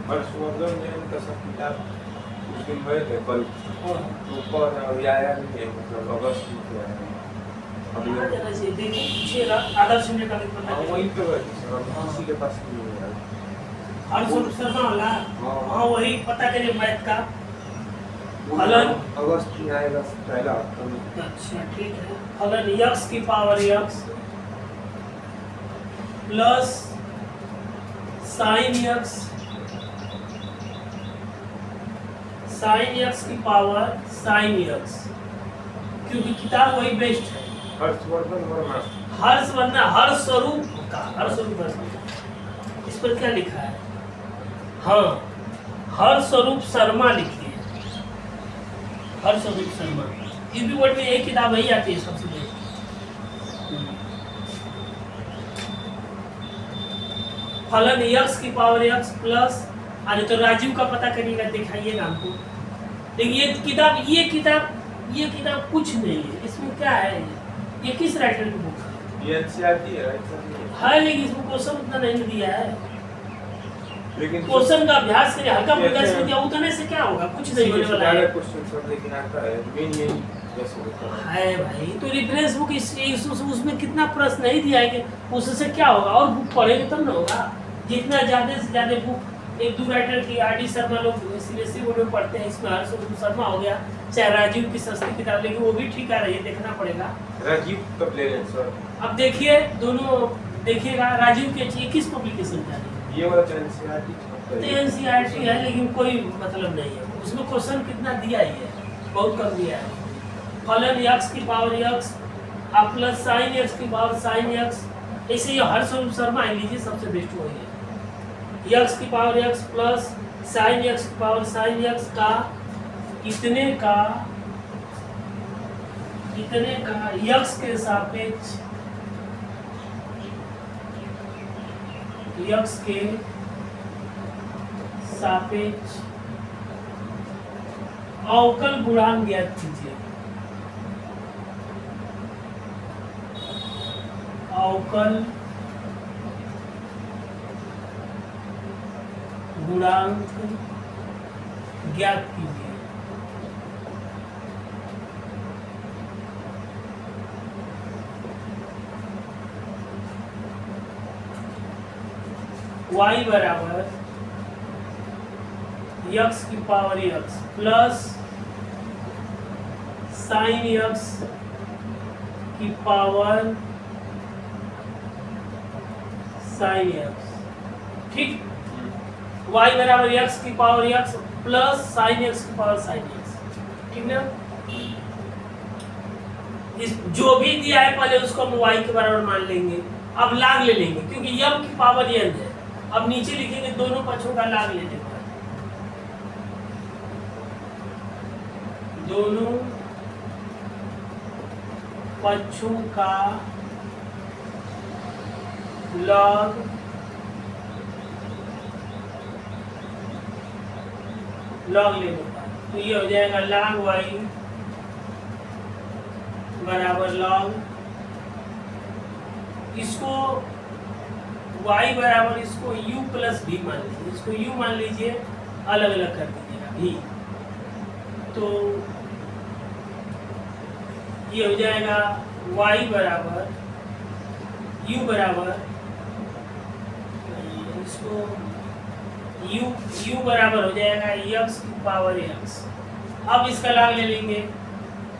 हर्षवर्धन जैन का सब किताब उस दिन गए थे कल, हाँ ऊपर अभी आया नहीं है, मतलब अगस्त में आया है अभी। कहाँ जाना चाहिए देखिए पूछिएगा आदर्श इंडिया का भी पता हाँ चलेगा। वहीं पे गए थे सर, अभी किसी के पास नहीं है। हर्षवर्धन शर्मा वाला हाँ। हाँ वही पता करिए मैथ का। वो फलन अगस्त में आएगा पहला हफ्ता में। अच्छा ठीक है। फलन यक्स की power x plus sign x की पावर साइन यक्स, क्योंकि किताब वही बेस्ट है। हर्षवर्धन वर्मा। हर्ष स्वरूप का इस पर क्या लिखा है? हाँ हर्ष स्वरूप शर्मा लिखिए, हर्ष स्वरूप शर्मा। यूपी बोर्ड में एक किताब वही आती है सबसे बेस्ट। फलन यक्स की पावर यक्स प्लस, अरे तो राजीव का पता करिएगा, दिखाइएगा हमको। लेकिन ये किताब कुछ नहीं है, इसमें क्या है? ये किस राइटर की बुक है? ये एनसीईआरटी है, ऐसा नहीं है। हाँ लेकिन इसमें क्वेश्चन उतना नहीं दिया है, लेकिन क्वेश्चन का अभ्यास करिए, हल्का फुल्का इसमें दिया उतने से क्या होगा, कुछ नहीं होने वाला है। क्वेश्चन सर लेकिन आता है मेन यही जैसे होता है। है भाई तो रेफरेंस बुक उसमें कितना प्रश्न नहीं दिया है कि उससे क्या होगा, और बुक पढ़ेंगे तब ना होगा। जितना ज़्यादा से ज़्यादा बुक एक दो राइटर की आर.डी. शर्मा लोग सीबीएसई बोर्ड में पढ़ते हैं, इसमें हर्ष शर्मा हो गया, चाहे राजीव की सस्ती किताब, लेकिन वो भी ठीक आ रही है, देखना पड़ेगा। राजीव कब ले लें सर? अब देखिए दोनों देखिएगा, राजीव के ये किस पब्लिकेशन का है? ये वाला तो एनसीईआरटी एनसीईआरटी है, लेकिन कोई मतलब नहीं है उसमें, क्वेश्चन कितना दिया ही है, बहुत कम दिया है। फलन यक्स की power x plus sign x की पावर साइन यक्स, ऐसे ये हर्ष शर्मा लीजिए, सबसे बेस्ट वही है। यक्स की power x plus sign x की पावर साइन यक्स का इतने का यक्स के सापेक्ष अवकल गुणांक ज्ञात कीजिए। अवकल गुणांक ज्ञात कीजिए। y बराबर यक्स की power x plus sign x की पावर साइन यक्स, ठीक। y बराबर यक्स की power x plus sign x की पावर साइन यक्स, ठीक ना। इस जो भी दिया है पहले उसको हम y के बराबर मान लेंगे, अब लाग ले लेंगे क्योंकि m की पावर n है। अब नीचे लिखेंगे दोनों पक्षों का लाग लेने पर, दोनों पक्षों का लॉग लेने पर, तो ये हो जाएगा log y बराबर log, इसको y बराबर इसको u प्लस v मान लीजिए, इसको u मान लीजिए, अलग अलग कर दीजिएगा v, तो ये हो जाएगा y बराबर u बराबर इसको u बराबर हो जाएगा यक्स की पावर यक्स। अब इसका लाग ले लेंगे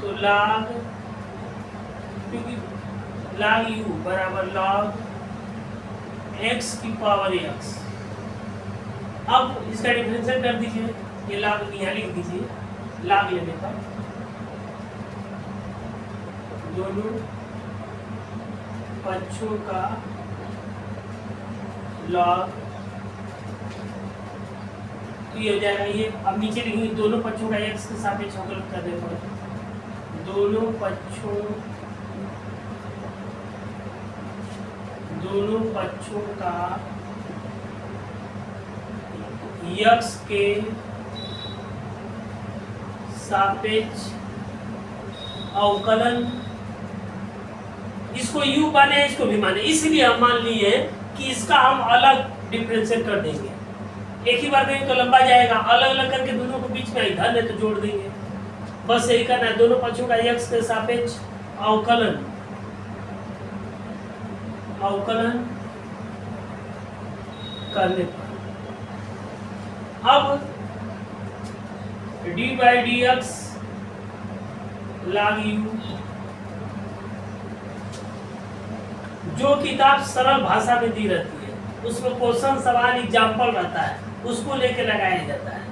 तो लाग, क्योंकि लाग u बराबर लॉग x की पावर x। अब इसका डिफरेंशियल कर दीजिए, ये लाग यहाँ लिख दीजिए, लाग लेने पर दोनों पक्षों का लॉग, तो ये हो जाएगा, ये अब नीचे लिखेंगे दोनों पक्षों का x के सापेक्ष अवकलन करने पर, दोनों पक्षों का x के सापेक्ष अवकलन, इसको u माने इसको भी माने, इसलिए हम मान लिए कि इसका हम अलग डिफरेंशिएट कर देंगे, एक ही बार करेंगे तो लंबा जाएगा, अलग अलग करके दोनों को बीच में धन है तो जोड़ देंगे, बस यही करना है। दोनों पक्षों का x के सापेक्ष अवकलन करने पर अब D by d x log u, जो किताब सरल भाषा में दी रहती है उसमें क्वेश्चन सवाल एग्जाम्पल रहता है, उसको लेके लगाया जाता है।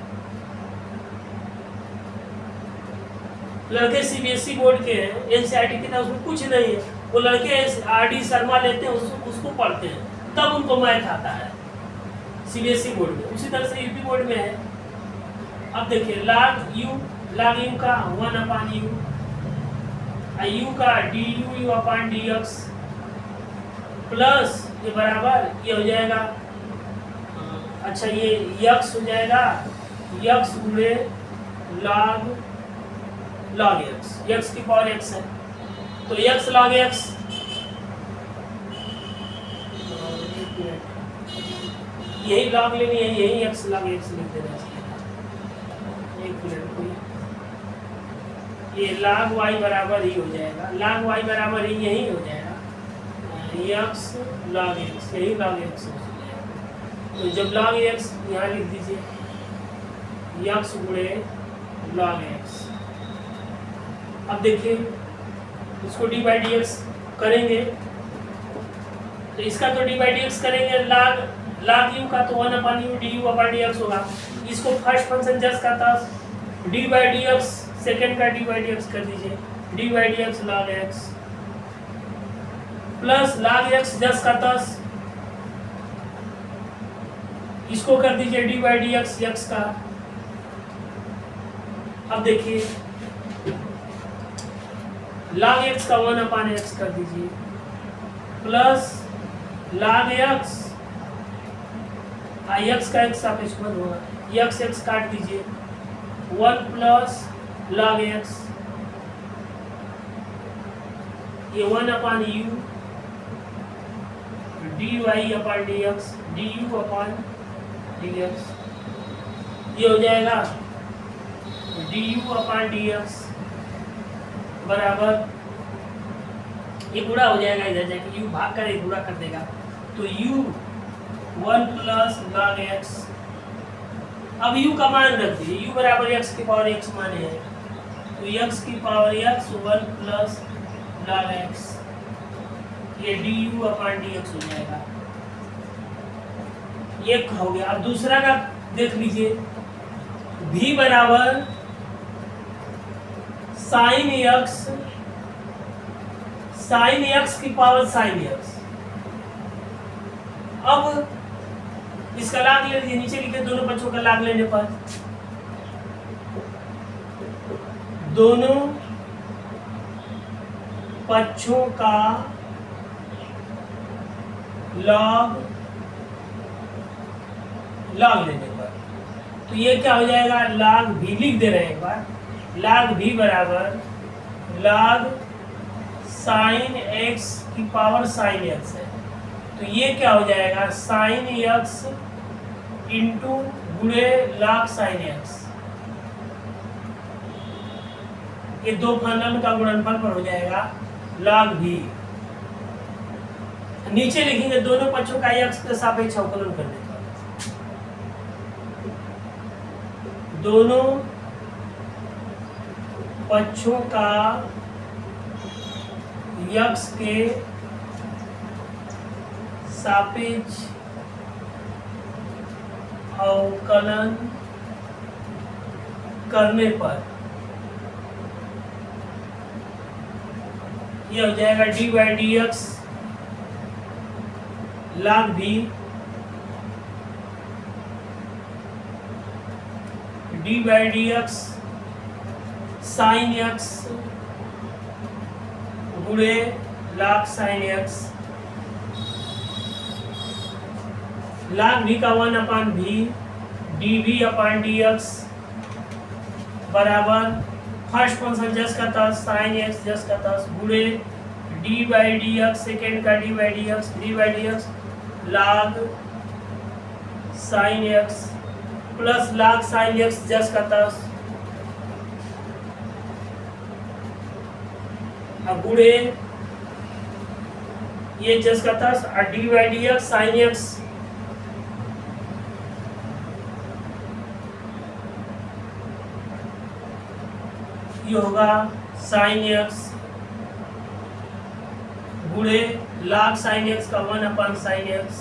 लड़के सीबीएसई बोर्ड के हैं, एनसीईआरटी की तरह उसमें कुछ नहीं है, वो लड़के आरडी शर्मा लेते हैं, उसको पढ़ते हैं, तब उनको मैथ आता है सीबीएसई बोर्ड में। उसी तरह से यूपी बोर्ड में है। अब देखिए log u का 1/u, u का du upon dx प्लस ये बराबर ये हो जाएगा, अच्छा ये x हो जाएगा x गुणे log x की पावर x है तो x log x, यही log लेनी है, यही x log x लिख देना चाहिए। एक मिनट, ये log y बराबर ही हो जाएगा, log y बराबर ही यही हो जाएगा x log x, यही log x हो जाएगा। तो जब log x यहाँ लिख दीजिए x गुणे log x। अब देखिए इसको d बाई डी एक्स करेंगे तो इसका तो d बाई डी एक्स करेंगे, log u का तो 1/u du अपॉन dx होगा। इसको फर्स्ट फंक्शन जस्ट का था d by d x, second का d बाई डी एक्स कर दीजिए, d by d x log x plus log x just का था, इसको कर दीजिए d by d x x का। अब देखिए log x का 1/x कर दीजिए प्लस log x x का x सापेक्ष पद होगा, x काट दीजिए 1 प्लस log x, ये 1/u dy upon dx du upon dx, ये हो जाएगा du अपॉन dx बराबर, ये गुणा हो जाएगा, इधर जाके u भाग कर गुणा कर देगा तो u 1 प्लस log x। अब u का मान रख दीजिए, u बराबर x की पावर x माने है तो x की power x 1 plus log x, ये du अपॉन dx हो जाएगा। ये हो गया। अब दूसरा का देख लीजिए, v बराबर साइन x की पावर साइन x। अब इसका लाग ले लीजिए, नीचे लिखे दोनों बच्चों का लाग लेने पर दोनों पक्षों का लॉग लेने पर तो ये क्या हो जाएगा, log v लिख दे रहे हैं एक बार, log v बराबर log साइन x की पावर साइन x है तो ये क्या हो जाएगा साइन x इंटू गुणे log साइन x, ये दो फलन का गुणनफल पर हो जाएगा log v। नीचे लिखेंगे दोनों पक्षों का x के सापेक्ष अवकलन करने पर, दोनों पक्षों का x के सापेक्ष अवकलन करने पर यह हो जाएगा d by d x log v d by d x sine x गुणे log sine x, log v का 1/v dv अपॉन dx बराबर फर्स्ट फंक्शन जस्ट का था साइन x जस्ट का था गुणे d by d x, second का d by d x log sine x plus log sin x जस का तस अब गुणे ये जस का तस और D by d x sign x ये होगा साइन एक्स गुणे log साइन एक्स का 1 साइन एक्स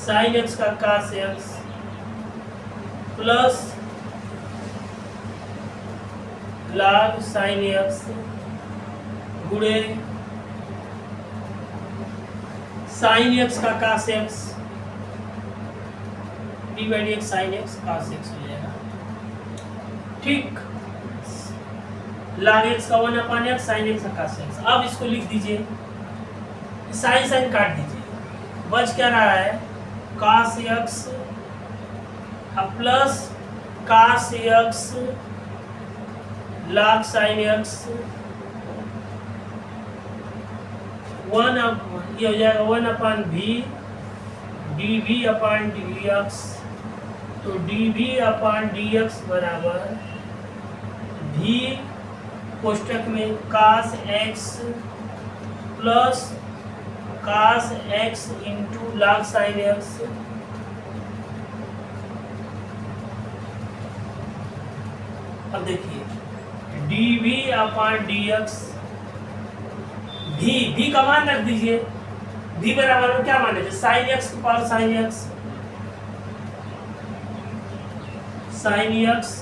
साइन एक्स का cos x plus log sine x गुणे साइन एक्स का cos x D by d x sine x cos x हो जाएगा। ठीक, log एक्स का 1 एक्स साइन एक्स का cos एक्स। अब इसको लिख दीजिए, साइन साइन काट दीजिए, बच क्या रहा है cos x plus cos x log sine x 1 ये हो जाएगा 1/v dv/dx। तो dv/dx बराबर v कोष्टक में cos x plus cos x into log sine x अब देखिए dv/dx v का मान रख दीजिए, v बराबर में क्या मान लीजिए साइन एक्स की पावर साइन एक्स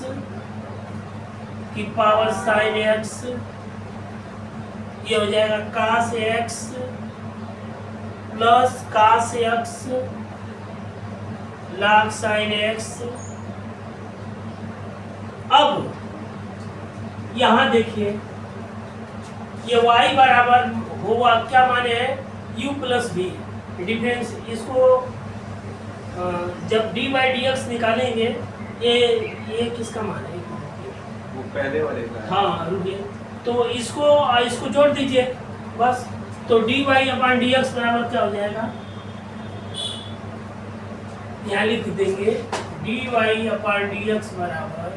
की पावर साइन एक्स ये हो जाएगा cos x plus cos x log sine x। अब यहाँ देखिए ये y बराबर होगा क्या माने है u प्लस v डिफरेंस। इसको जब d बाई डी एक्स निकालेंगे ये किसका मान है वो पहले वाले का है। हाँ रुकिए, तो इसको जोड़ दीजिए बस। तो dy अपॉन डी एक्स बराबर क्या हो जाएगा, यहाँ लिख देंगे dy अपॉन डी एक्स बराबर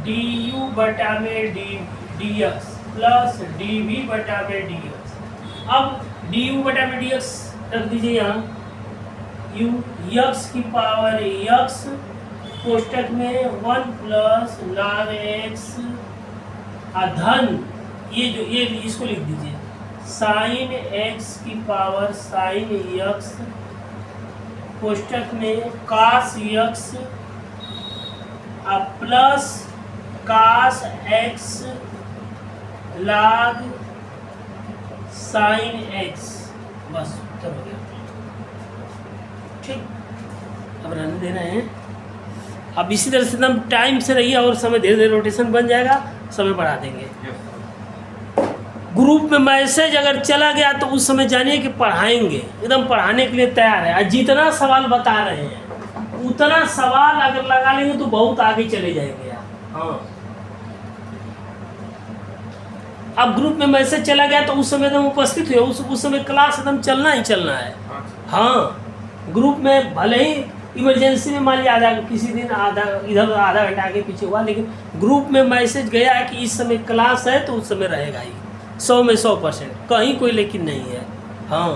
du बटा में डी एक्स प्लस dv बटा में डी एक्स। अब du बटा में डी एक्स रख दीजिए यहाँ u x की पावर x कोष्टक में 1 प्लस log x धन ये इसको लिख दीजिए साइन x की पावर साइन x कोष्टक में cos x plus cos x log sine x। बस उत्तर हो गया। ठीक, अब रहने देना है। अब इसी तरह से एकदम टाइम से रहिए और समय धीरे धीरे रोटेशन बन जाएगा, समय बढ़ा देंगे। ग्रुप में मैसेज अगर चला गया तो उस समय जानिए कि पढ़ाएंगे, एकदम पढ़ाने के लिए तैयार है। जितना सवाल बता रहे हैं उतना सवाल अगर लगा लेंगे तो बहुत आगे चले जाएंगे आप। हाँ, अब ग्रुप में मैसेज चला गया तो उस समय एकदम उपस्थित हुए, उस समय क्लास एकदम चलना ही चलना है। हाँ, ग्रुप में भले ही इमरजेंसी में मान लिया किसी दिन आधा घंटा आगे पीछे हुआ, लेकिन ग्रुप में मैसेज गया कि इस समय क्लास है तो उस समय रहेगा ही 100 में 100%, कहीं कोई लेकिन नहीं है। हाँ।